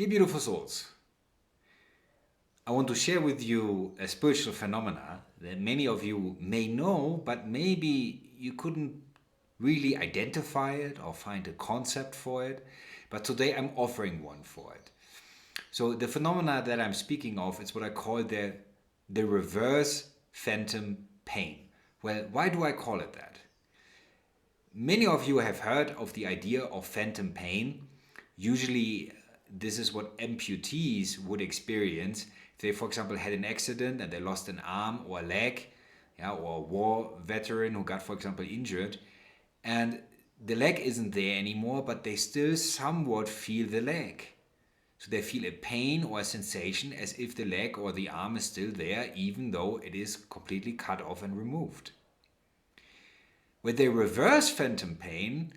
Dear beautiful souls, I want to share with you a spiritual phenomena that many of you may know, but maybe you couldn't really identify it or find a concept for it. But today I'm offering one for it. So the phenomena that I'm speaking of is what I call the reverse phantom pain. Well, why do I call it that? Many of you have heard of the idea of phantom pain. Usually this is what amputees would experience if they, for example, had an accident and they lost an arm or a leg, or a war veteran who got, for example, injured, and the leg isn't there anymore, but they still somewhat feel the leg. So they feel a pain or a sensation as if the leg or the arm is still there, even though it is completely cut off and removed. Where the reverse phantom pain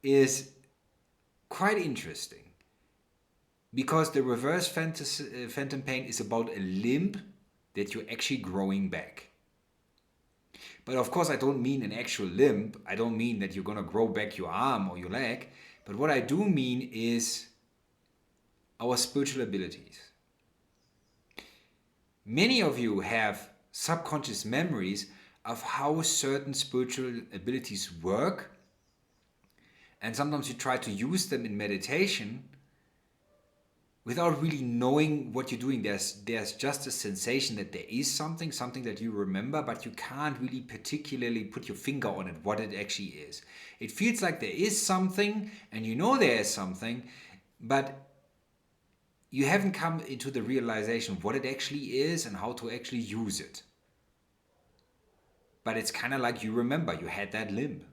is quite interesting, because the reverse phantom pain is about a limb that you're actually growing back. But of course I don't mean an actual limb. I don't mean that you're going to grow back your arm or your leg. But what I do mean is our spiritual abilities. Many of you have subconscious memories of how certain spiritual abilities work. And sometimes you try to use them in meditation without really knowing what you're doing. There's just a sensation that there is something that you remember, but you can't really particularly put your finger on it, what it actually is. It feels like there is something, and you know there is something, but you haven't come into the realization of what it actually is and how to actually use it. But it's kind of like you remember you had that limb.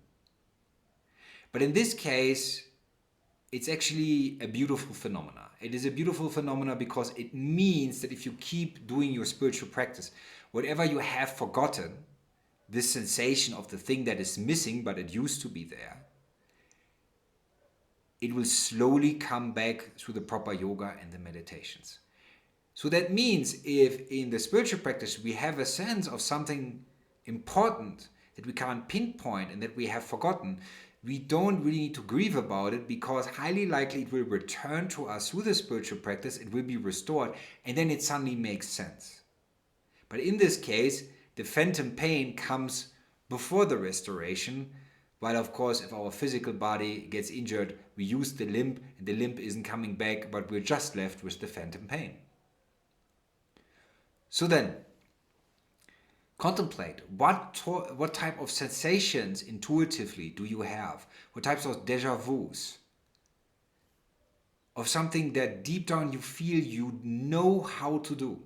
But in this case, it's actually a beautiful phenomena. It is a beautiful phenomena because it means that if you keep doing your spiritual practice, whatever you have forgotten, this sensation of the thing that is missing, but it used to be there, it will slowly come back through the proper yoga and the meditations. So that means if in the spiritual practice we have a sense of something important that we can't pinpoint and that we have forgotten, we don't really need to grieve about it, because highly likely it will return to us through the spiritual practice, it will be restored, and then it suddenly makes sense. But in this case, the phantom pain comes before the restoration, while of course if our physical body gets injured, we use the limb and the limb isn't coming back, but we're just left with the phantom pain. So then, contemplate what type of sensations intuitively do you have? What types of déjà vus? Of something that deep down you feel you know how to do.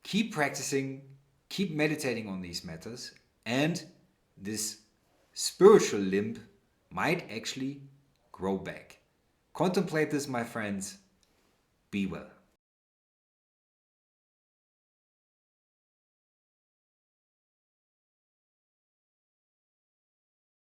Keep practicing, keep meditating on these matters, and this spiritual limb might actually grow back. Contemplate this, my friends. Be well.